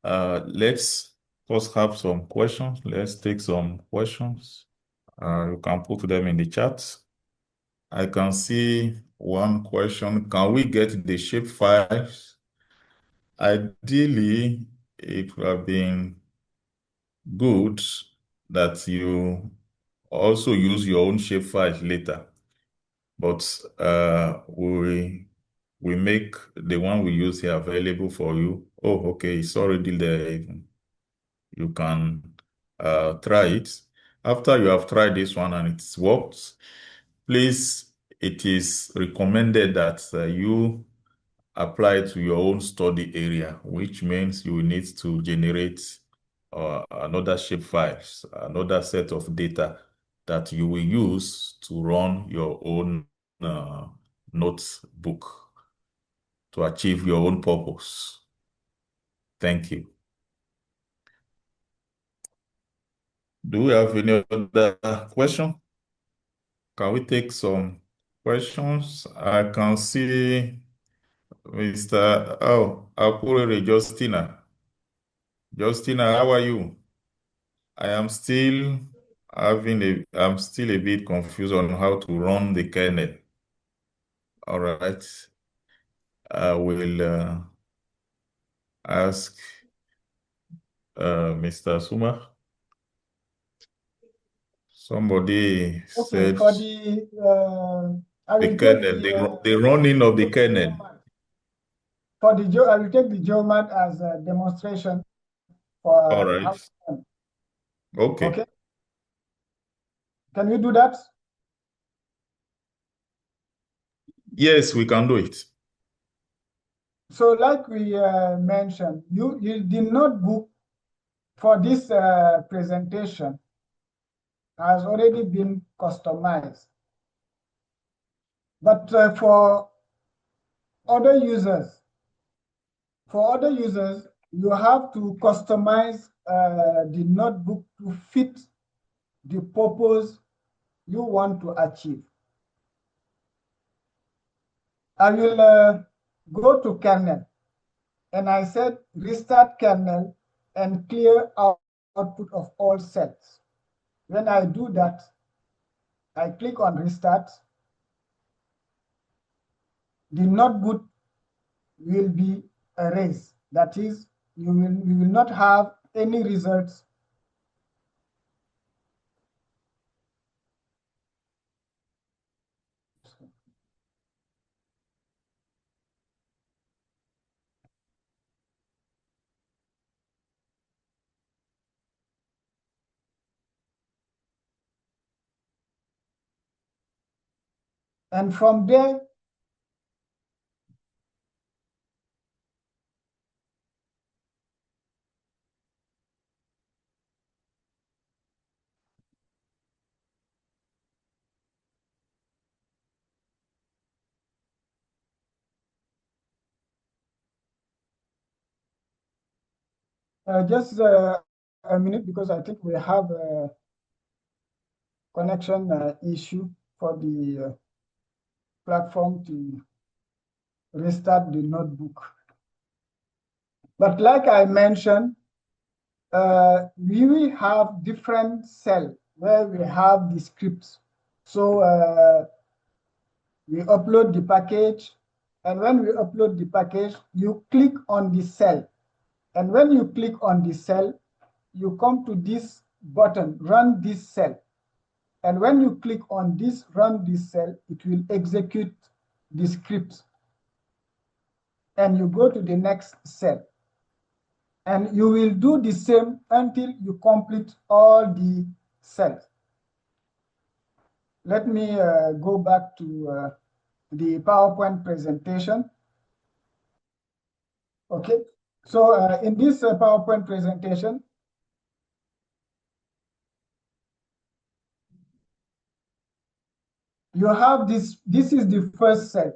Let's first have some questions. Let's take some questions. You can put them in the chat. I can see one question. Can we get the shape files? Ideally, it would have been good that you also use your own shape files later. But we make the one we use here available for you. Oh, okay, it's already there even. You can try it. After you have tried this one and it works, please, it is recommended that you apply it to your own study area, which means you will need to generate another shapefiles, another set of data that you will use to run your own notebook to achieve your own purpose. Thank you. Do we have any other question? Can we take some questions? I can see Mr. Akurere Justina. Justina, how are you? I'm still I'm still a bit confused on how to run the kernel. All right. I will ask Mr. Suma. Somebody Okay, said for the I the will take kernel, the running of the kernel. For the I will take the geomat as a demonstration for All right. how it's done. Okay. Okay. Can we do that? Yes, we can do it. So, like we mentioned, the notebook for this presentation has already been customized. But for other users, you have to customize the notebook to fit the purpose you want to achieve. I will go to kernel, and I said restart kernel and clear output of all cells. When I do that, I click on restart. The notebook will be erased. That is, you will not have any results. And from there, just a minute, because I think we have a connection issue for the platform to restart the notebook. But like I mentioned, we will have different cells where we have the scripts. So we upload the package, and when we upload the package, you click on the cell. And when you click on the cell, you come to this button, run this cell. And when you click on this, run this cell, it will execute the script. And you go to the next cell. And you will do the same until you complete all the cells. Let me go back to the PowerPoint presentation. Okay, so in this PowerPoint presentation, you have this is the first cell.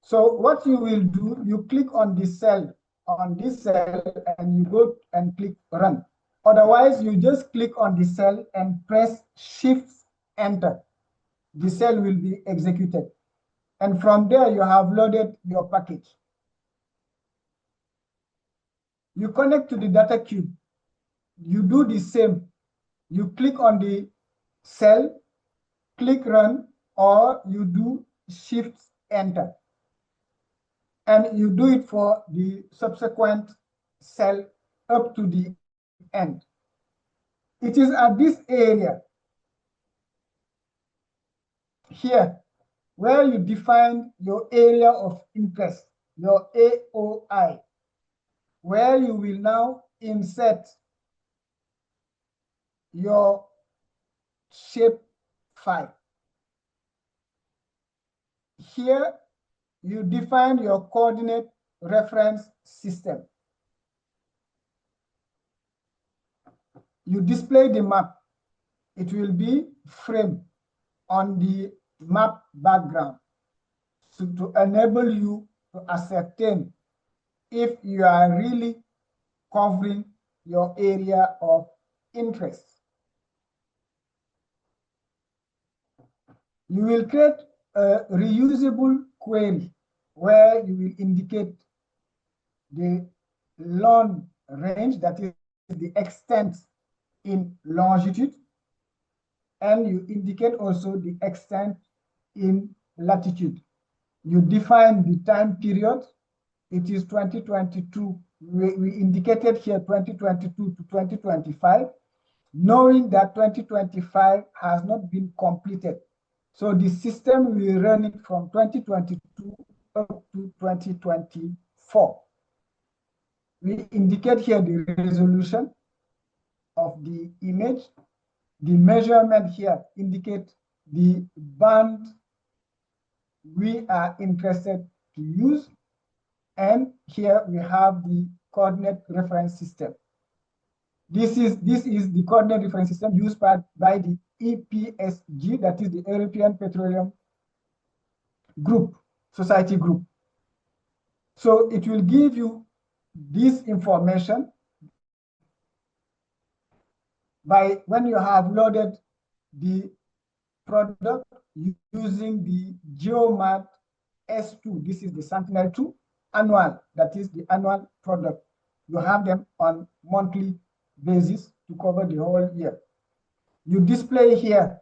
So what you will do, you click on this cell, and you go and click run. Otherwise, you just click on the cell and press Shift Enter. The cell will be executed. And from there, you have loaded your package. You connect to the data cube. You do the same. You click on the cell, click run, or you do shift enter. And you do it for the subsequent cell up to the end. It is at this area here where you define your area of interest, your AOI, where you will now insert your shape file. Here, you define your coordinate reference system. You display the map. It will be framed on the map background to enable you to ascertain if you are really covering your area of interest. You will create a reusable query where you will indicate the long range, that is the extent in longitude, and you indicate also the extent in latitude. You define the time period. It is 2022. We indicated here 2022 to 2025, knowing that 2025 has not been completed. So the system will run it from 2022 up to 2024. We indicate here the resolution of the image. The measurement here indicate the band we are interested to use. And here we have the coordinate reference system. This is the coordinate reference system used by the EPSG, that is the European Petroleum Group, Society Group. So it will give you this information by when you have loaded the product using the GeoMat S2. This is the Sentinel-2 annual, that is the annual product. You have them on monthly basis to cover the whole year. You display here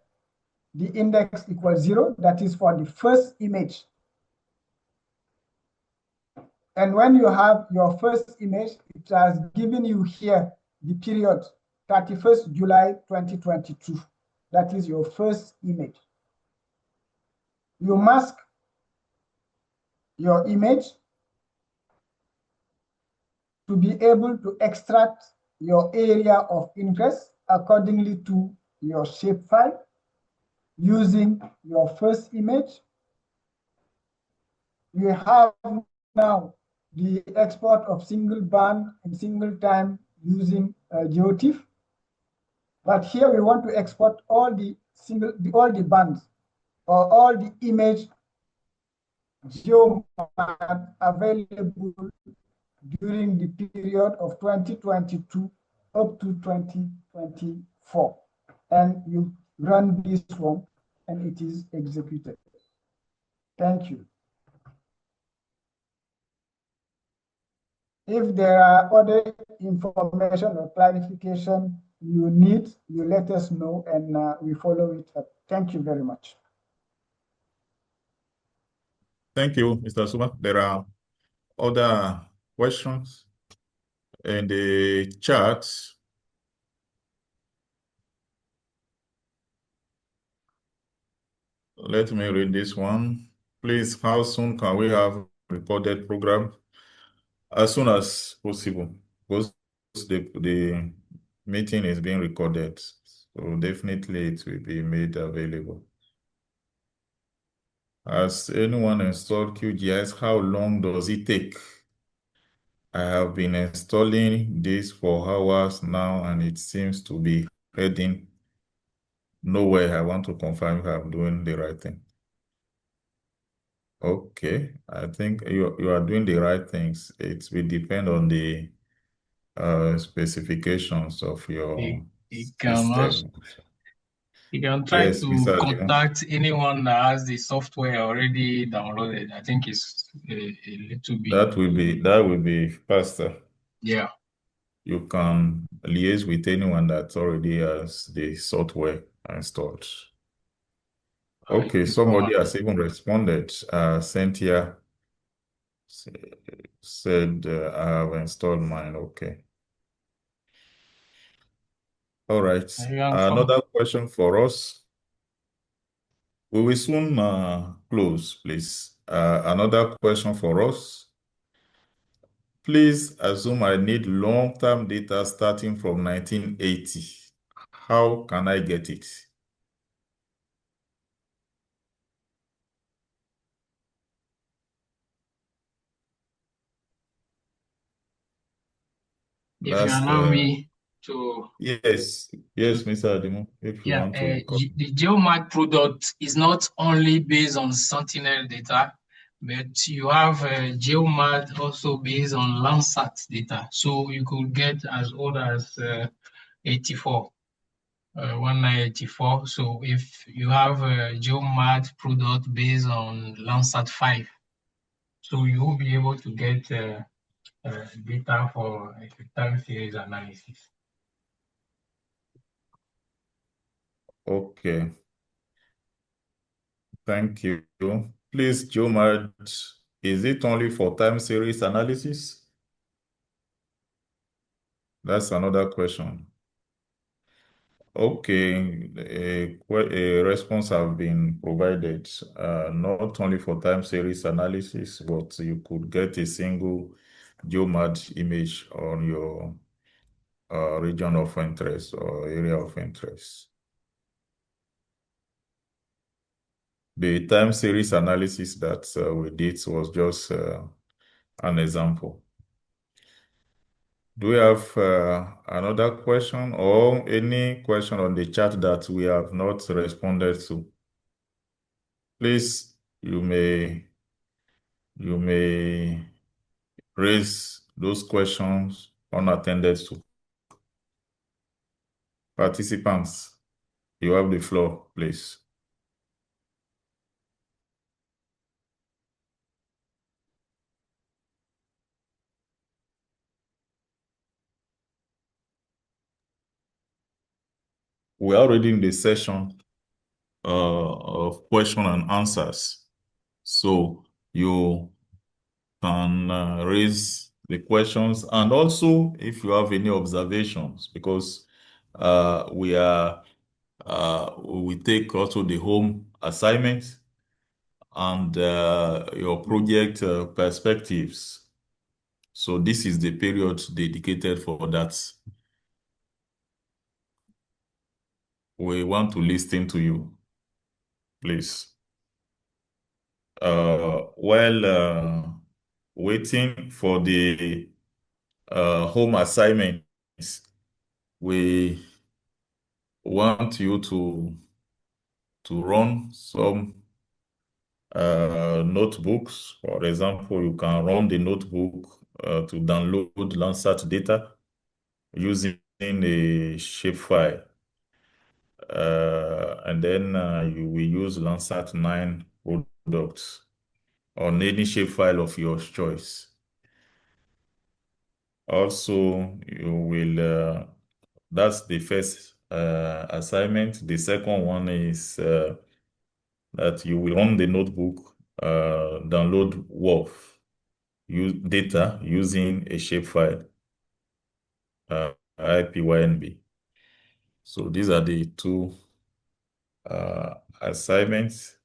the index equals 0, that is for the first image. And when you have your first image, it has given you here the period 31st July 2022. That is your first image. You mask your image to be able to extract your area of interest accordingly to your shapefile using your first image. You have now the export of single band and single time using GeoTIFF. But here we want to export all the bands or all the image GeoMat available during the period of 2022 up to 2024. And you run this one and it is executed. Thank you. If there are other information or clarification you need, you let us know and we follow it up. Thank you very much. Thank you, Mr. Suma. There are other questions in the chat. Let me read this one. Please, how soon can we have recorded program? As soon as possible, because the meeting is being recorded. So definitely it will be made available. Has anyone installed QGIS? How long does it take? I have been installing this for hours now and it seems to be heading nowhere. I want to confirm if I'm doing the right thing. Okay, I think you are doing the right things. It will depend on the specifications of your You can also, system. you can try Yes, to Mr. Adina. contact anyone that has the software already downloaded. I think it's a little bit. That will be faster. Yeah. you can liaise with anyone that already has the software installed. Okay, somebody has even responded. Cynthia said, I have installed mine. Okay. All right. Another question for us. We will soon close, please. Another question for us. Please assume I need long-term data starting from 1980. How can I get it? If you That's allow the me to, yes, Mr. Adimo, if you want to the GeoMag product is not only based on Sentinel data, but you have GeoMag also based on Landsat data. So you could get as old as 84, 1984. So if you have a GeoMag product based on Landsat 5, so you will be able to get data for time series analysis. Okay, thank you. Please, Jomad, is it only for time series analysis? That's another question. Okay, a response have been provided, not only for time series analysis, but you could get a single GeoMAD image on your region of interest or area of interest. The time series analysis that we did was just an example. Do we have another question or any question on the chat that we have not responded to? Please, you may raise those questions unattended to. Participants, you have the floor, please. We are already in the session of question and answers. So you can raise the questions, and also if you have any observations, because we take also the home assignment and your project perspectives. So this is the period dedicated for that. We want to listen to you, please. While waiting for the home assignments, we want you to run some notebooks. For example, you can run the notebook to download Landsat data using a shapefile. And then you will use Landsat 9 products on any shapefile of your choice. Also, you will, that's the first assignment. The second one is that you will run the notebook, download WOF data using a shapefile, IPYNB. So these are the two assignments.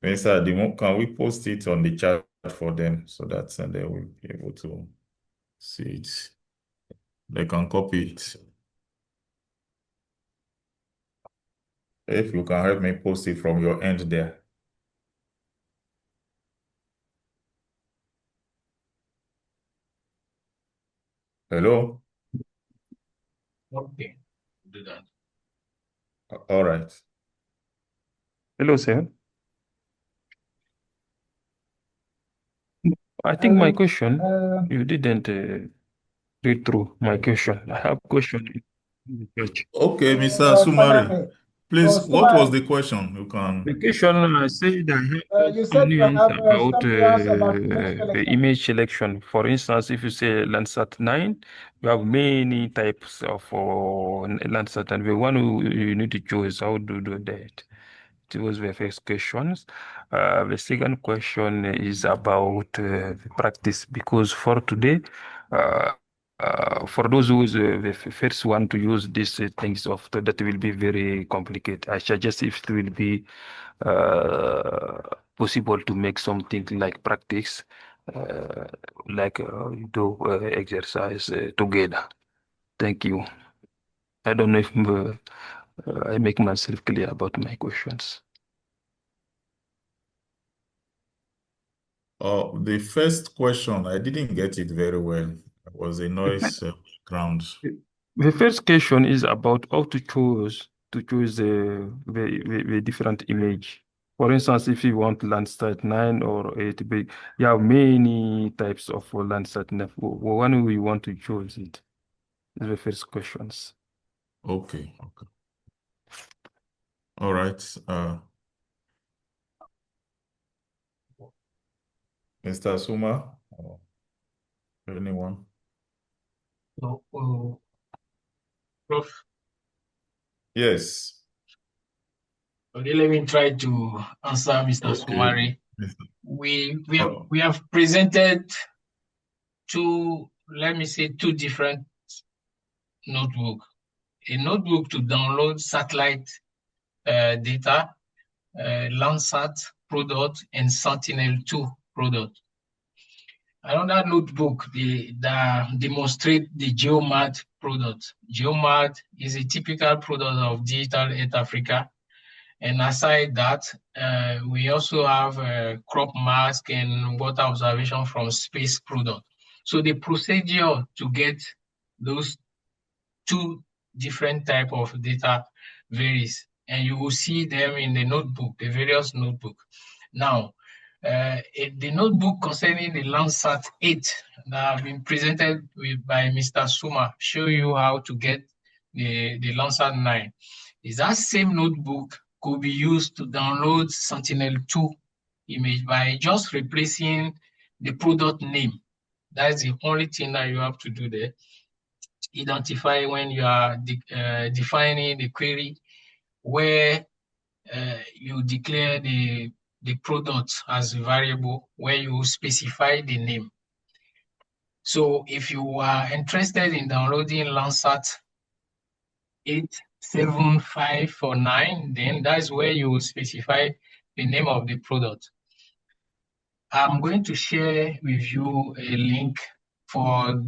Mr. Adimo, can we post it on the chat for them so that they will be able to see it? They can copy it. If you can help me post it from your end there. Hello? Okay, do that. All right. Hello, sir. I think my question, you didn't read through my question. I have question in the church. Okay, Mr. Sumari, Please, So, what was Suma, the question? You can. The question I said I have you some said you nuance have about some nuance about image the selection. image selection. For instance, if you say Landsat 9, you have many types of Landsat, and the one you need to choose how to do that. It was the first questions. The second question is about the practice, because for today, uh, for those who is the first one to use these things of that will be very complicated. I suggest if it will be uh, possible to make something like practice, uh, like you do exercise together. Thank you. I don't know if I make myself clear about my questions. The first question, I didn't get it very well. It was a noise background. The first question is about how to choose the different image. For instance, if you want Landsat 9 or 8 big, you have many types of Landsat 9. One we want to choose it is the first questions. Okay, okay. All right. Mr. Suma, or anyone? So, Prof, Yes. okay, let me try to answer Mr. Okay. Sumari. Oh, We have presented two, let me say, two different notebook. A notebook to download satellite data, Landsat product, and Sentinel-2 product. Another notebook that demonstrate the GeoMart product. GeoMart is a typical product of Digital Earth Africa. And aside that, we also have crop mask and water observation from space product. So the procedure to get those two different type of data varies, and you will see them in the notebook, the various notebook. Now, the notebook concerning the Landsat 8 that have been presented by Mr. Suma show you how to get the Landsat 9. Is that same notebook could be used to download Sentinel-2 image by just replacing the product name. That's the only thing that you have to do there. Identify when you are defining the query where you declare the product as a variable, where you specify the name. So if you are interested in downloading Landsat 87549, then that's where you will specify the name of the product. I'm going to share with you a link for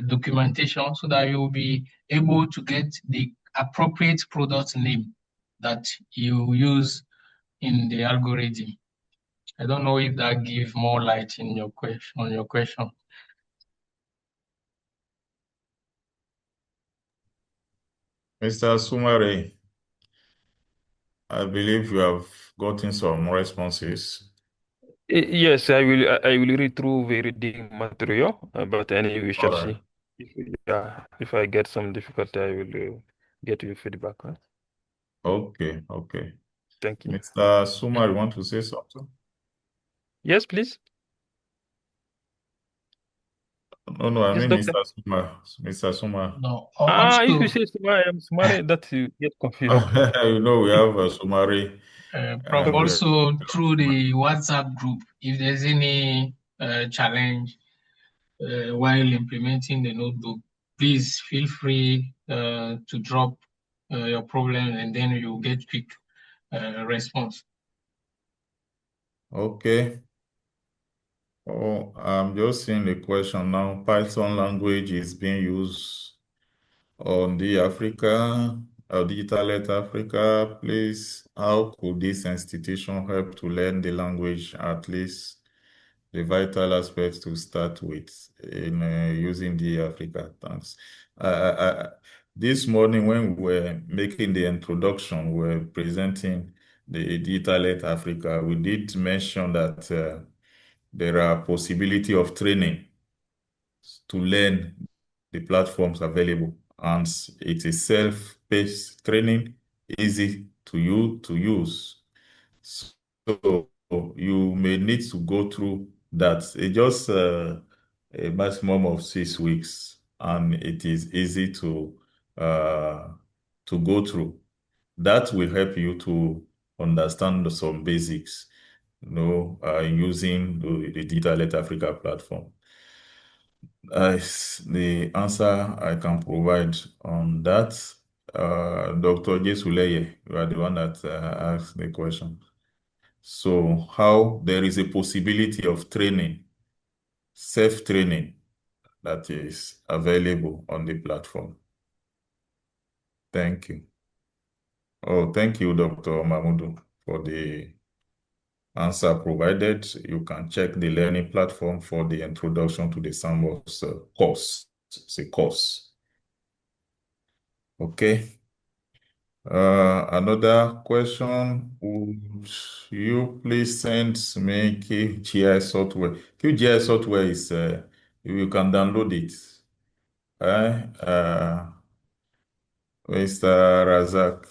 documentation so that you'll be able to get the appropriate product name that you use in the algorithm. I don't know if that gives more light in your question on your question. Mr. Sumare, I believe you have gotten some responses. Yes, I will read through the reading material, but anyway, we All shall right. see. If I get some difficulty, I will get your feedback. Huh? Okay, okay. Thank you. Mr. Suma, you want to say something? Yes, please. No, no, I Yes, mean doctor. Mr. Suma. Mr. Suma. No, If you also, say I am smart, that you get confused. You know, we have a Sumari Prof, and we have also through the WhatsApp group, if there's any challenge while implementing the notebook, please feel free to drop your problem and then you'll get quick response. Okay. Oh, I'm just seeing the question now. Python language is being used on the Africa, Digital Earth Africa. Please, how could this institution help to learn the language, at least the vital aspects to start with in using the Africa? Thanks. This morning, when we were making the introduction, we were presenting the Digital Earth Africa, we did mention that there are possibility of training to learn the platforms available, and it is self-paced training, easy to you to use. So you may need to go through that. It's just a maximum of 6 weeks, and it is easy to go through. That will help you to understand some basics, using the Digital Health Africa platform. The answer I can provide on that. Dr. Jesuleye, you are the one that asked the question. So how there is a possibility of training, self-training, that is available on the platform. Thank you. Oh, thank you, Dr. Mahmoud, for the answer provided. You can check the learning platform for the introduction to the sandbox course. It's a course. Okay. Another question, would you please send me QGIS software? QGIS software is, you can download it. Mr. Razak.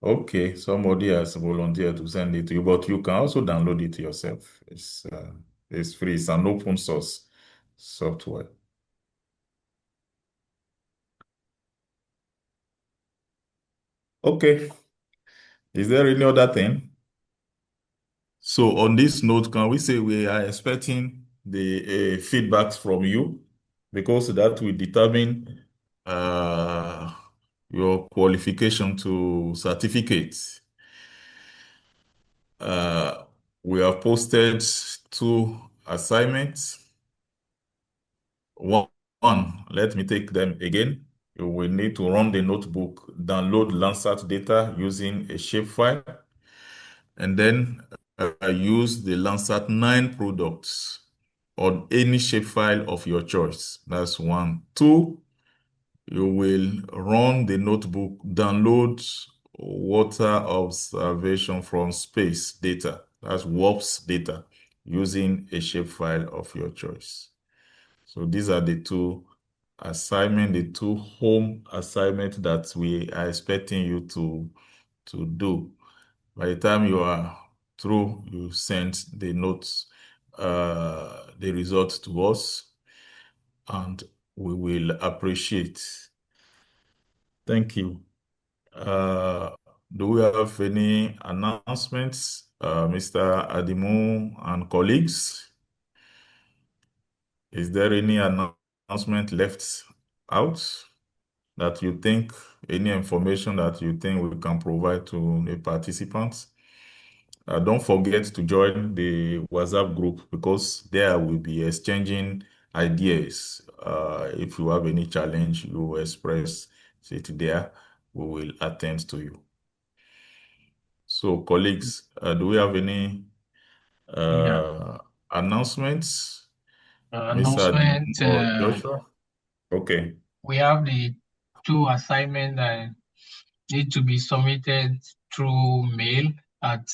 Okay, somebody has volunteered to send it to you, but you can also download it yourself. It's free. It's an open source software. Okay. Is there any other thing? So on this note, can we say we are expecting the feedbacks from you, because that will determine your qualification to certificate. We have posted 2 assignments. One, let me take them again. You will need to run the notebook, download Landsat data using a shapefile, and then use the Landsat 9 products on any shapefile of your choice. That's 1. 2, you will run the notebook, download water observation from space data. That's WOPS data, using a shapefile of your choice. So these are the 2 assignments, the 2 home assignments that we are expecting you to do. By the time you are through, you send the notes, the results to us, and we will appreciate. Thank you. Do we have any announcements, Mr. Adimu and colleagues? Is there any announcement left out that you think, any information that you think we can provide to the participants? Don't forget to join the WhatsApp group, because there we'll be exchanging ideas. If you have any challenge, you express it there. We will attend to you. So, colleagues, do we have any announcements? Mr. Announcement. Adimu or Joshua? Okay. We have the 2 assignments that need to be submitted through mail at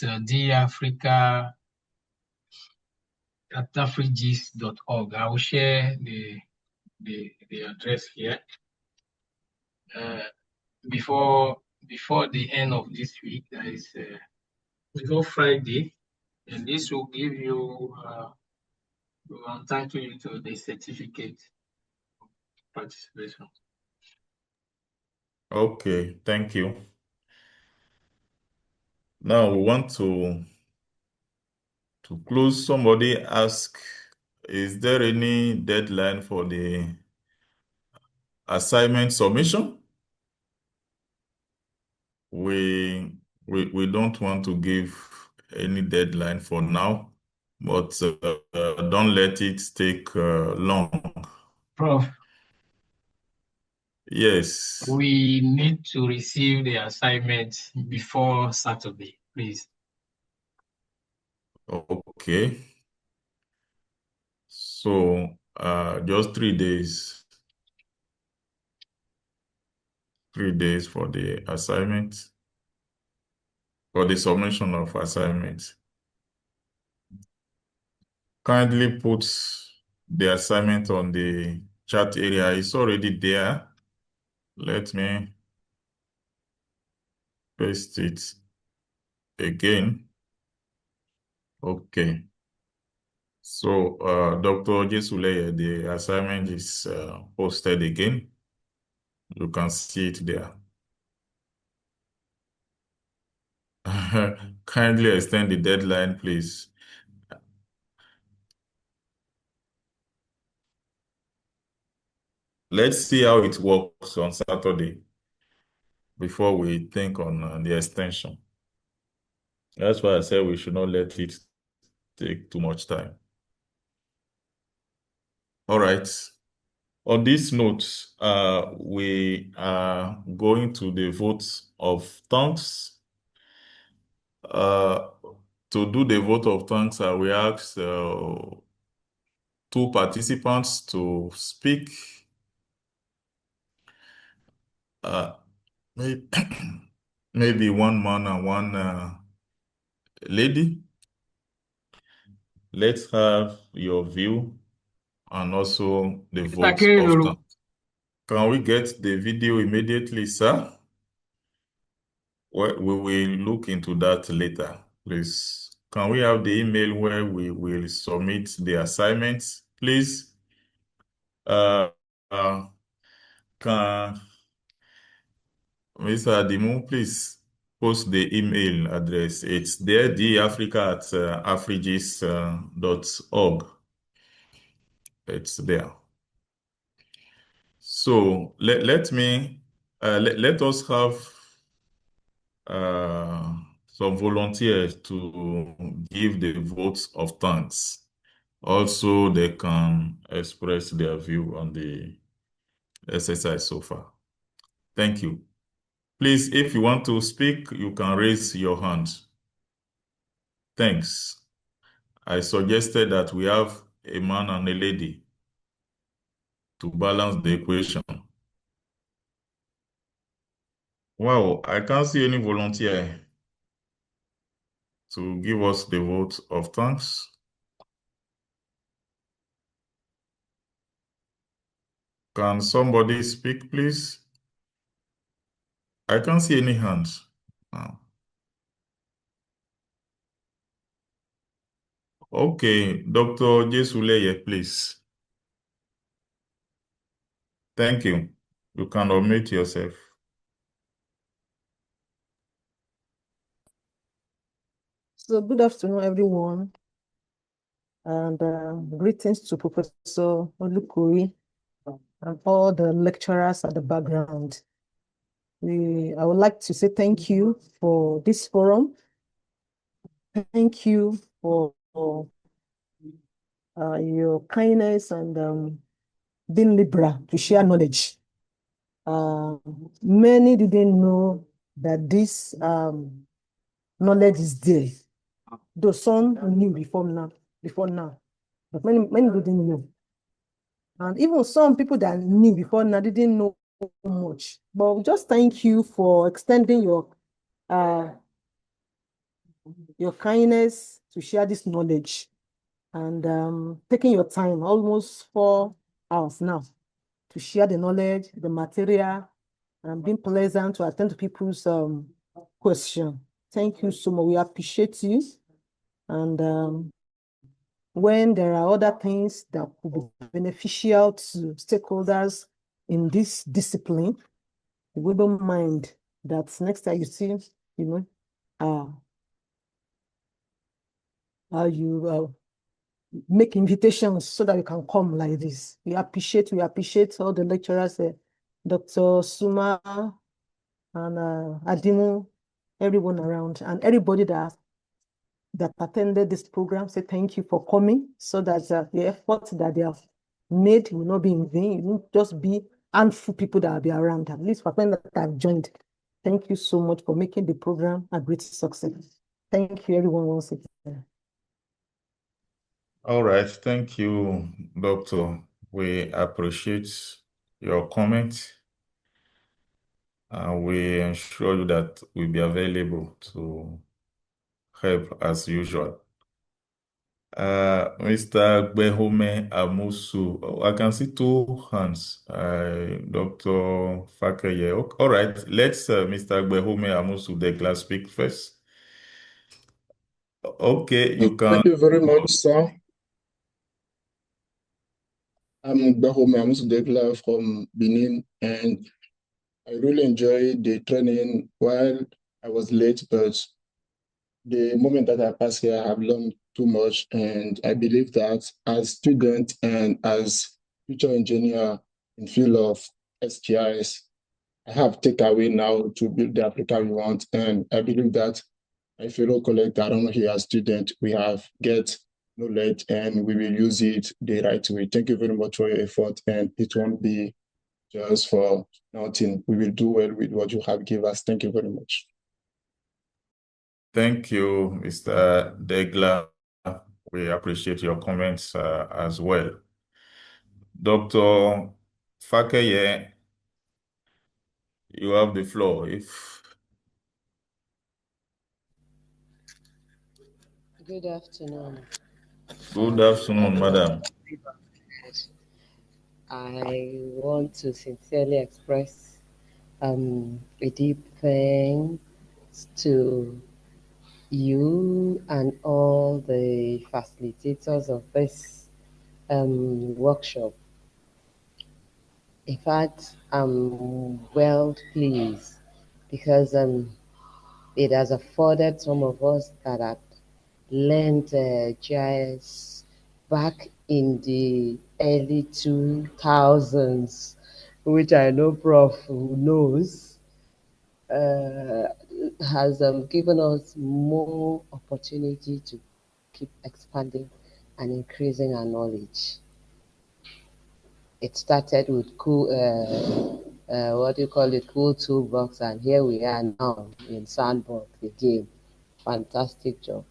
afrigis.org. I will share the address here. Before the end of this week, that is before Friday, and this will give you will entitle you to the certificate of participation. Okay, thank you. Now we want to close. Somebody ask, is there any deadline for the assignment submission? We don't want to give any deadline for now, but don't let it take long. Prof, Yes. we need to receive the assignment before Saturday, please. Okay. So just 3 days. 3 days for the assignment, for the submission of assignments. Kindly put the assignment on the chat area. It's already there. Let me paste it again. Okay. So, Dr. Jesuleye, the assignment is posted again. You can see it there. Kindly extend the deadline, please. Let's see how it works on Saturday before we think on the extension. That's why I said we should not let it take too much time. All right. On this note, we are going to the vote of thanks. To do the vote of thanks, we ask two participants to speak. Maybe, maybe one man and one lady. Let's have your view and also the Mr. vote of Kerilolu, thanks. Can we get the video immediately, sir? Well, we will look into that later, please. Can we have the email where we will submit the assignments, please? Uh, uh, can Mr. Adimu please post the email address? It's there, dafrica at afrigis.org. It's there. So let us have some volunteers to give the votes of thanks. Also, they can express their view on the exercise so far. Thank you. Please, if you want to speak, you can raise your hand. Thanks. I suggested that we have a man and a lady to balance the equation. Wow, I can't see any volunteer to give us the vote of thanks. Can somebody speak, please? I can't see any hands. Okay, Dr. Jesuleye, please. Thank you. You can unmute yourself. So good afternoon, everyone, and greetings to Professor Olukuri and all the lecturers at the background. I would like to say thank you for this forum. Thank you for your kindness and being liberal to share knowledge. Many didn't know that this knowledge is there. Though some knew before now, but many didn't know. And even some people that knew before now didn't know much. But we just thank you for extending your kindness to share this knowledge and taking your time, almost 4 hours now, to share the knowledge, the material, and being pleasant to attend to people's question. Thank you so much. We appreciate you. And when there are other things that could be beneficial to stakeholders in this discipline, we don't mind that next time you see, you make invitations so that you can come like this. We appreciate all the lecturers, Dr. Suma and Adimu, everyone around, and everybody that attended this program. Say thank you for coming, so that the effort that they have made will not be in vain. It won't just be handful people that will be around. At least for them that have joined. Thank you so much for making the program a great success. Thank you, everyone, once again. All right. Thank you, Doctor. We appreciate your comment, and we ensure you that we'll be available to help as usual. Mr. Gbehome Amusu. Oh, I can see two hands. Dr. Fakeye. All right, let's Mr. Gbehome Amusu Dekla speak first. Okay, you can. Thank you very much, sir. I'm Gbehome Amusudekla from Benin, and I really enjoyed the training while I was late, but the moment that I passed here, I have learned too much, and I believe that as student and as future engineer in field of STIs, I have takeaway now to build the Africa we want, and I believe that my fellow colleagues around here as students, we have get knowledge and we will use it the right way. Thank you very much for your effort, and it won't be just for nothing. We will do well with what you have given us. Thank you very much. Thank you, Mr. Degla. We appreciate your comments as well. Dr. Fakeye, you have the floor. Good afternoon. Good afternoon, madam. I want to sincerely express a deep thanks to you and all the facilitators of this workshop. In fact, I'm well pleased because it has afforded some of us that had learned GIS back in the early 2000s, which I know Prof knows, has given us more opportunity to keep expanding and increasing our knowledge. It started with cool, cool toolbox, and here we are now in Sandbox again. Fantastic job.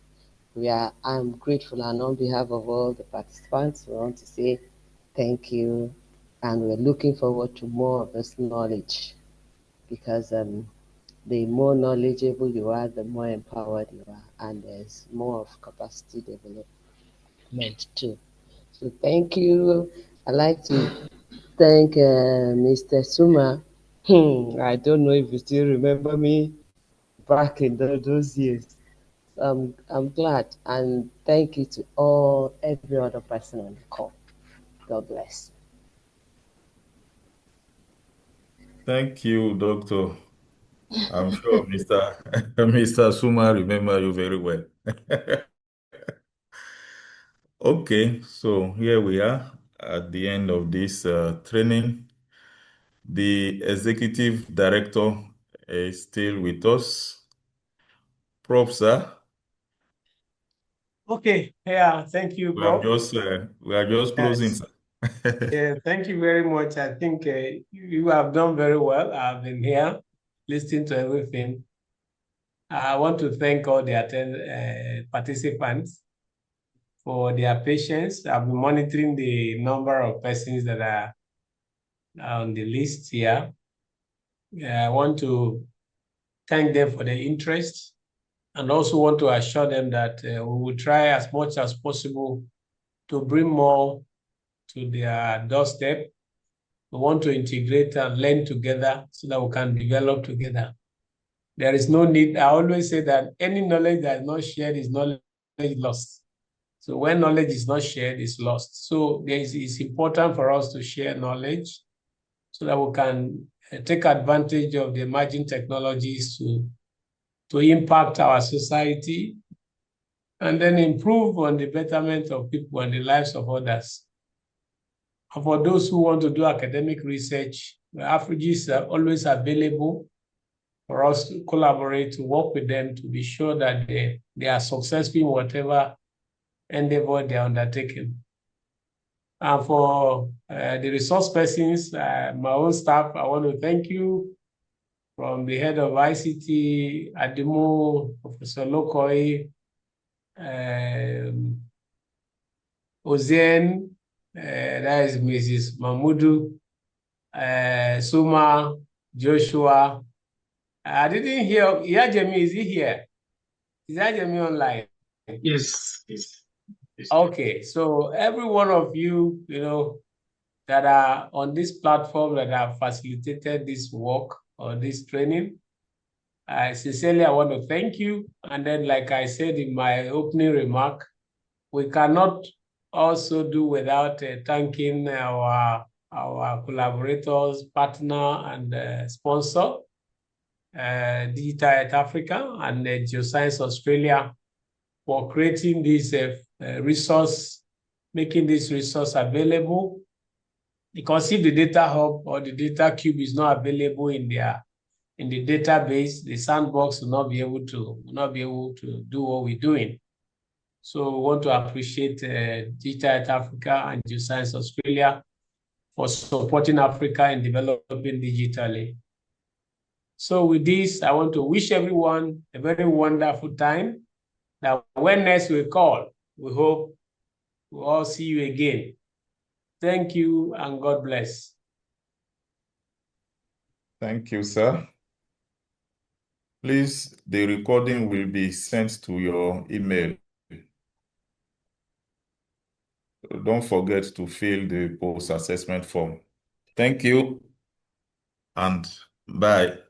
I'm grateful, and on behalf of all the participants, we want to say thank you, and we're looking forward to more of this knowledge, because the more knowledgeable you are, the more empowered you are, and there's more of capacity development too. So thank you. I'd like to thank Mr. Suma. I don't know if you still remember me back in those years. I'm glad, and thank you to every other person on the call. God bless. Thank you, Doctor. I'm sure Mr. Mr. Suma remember you very well. Okay, so here we are at the end of this training. The executive director is still with us. Prof, sir. Okay, yeah, thank you, Bob. We are just closing, Yes. sir. Yeah, thank you very much. I think you have done very well. I've been here listening to everything. I want to thank all the participants for their patience. I've been monitoring the number of persons that are on the list here. I want to thank them for their interest, and also want to assure them that we will try as much as possible to bring more to their doorstep. We want to integrate and learn together so that we can develop together. There is no need. I always say that any knowledge that is not shared is knowledge lost. So when knowledge is not shared, it's lost. So it's important for us to share knowledge so that we can take advantage of the emerging technologies to impact our society and then improve on the betterment of people and the lives of others. And for those who want to do academic research, the Afrigis are always available for us to collaborate, to work with them to be sure that they are successful in whatever endeavor they are undertaking. And for the resource persons, my own staff, I want to thank you from the head of ICT, Adimo, Professor Lokoi, Ozen, that is Mrs. Mahmudu, Suma, Joshua. I didn't hear, Iyajemi, is he here? Is Iyajemi online? Yes, yes. Okay, so every one of you, that are on this platform that have facilitated this work or this training, I want to thank you. And then, like I said in my opening remark, we cannot also do without thanking our collaborators, partner, and sponsor, Digital Earth Africa and Geoscience Australia, for creating this resource, making this resource available. Because if the data hub or the data cube is not available in the database, the sandbox will not be able to do what we're doing. So we want to appreciate Digital Earth Africa and Geoscience Australia for supporting Africa in developing digitally. So with this, I want to wish everyone a very wonderful time. Now, when next we call, we hope we'll all see you again. Thank you and God bless. Thank you, sir. Please, the recording will be sent to your email. Don't forget to fill the post-assessment form. Thank you and bye.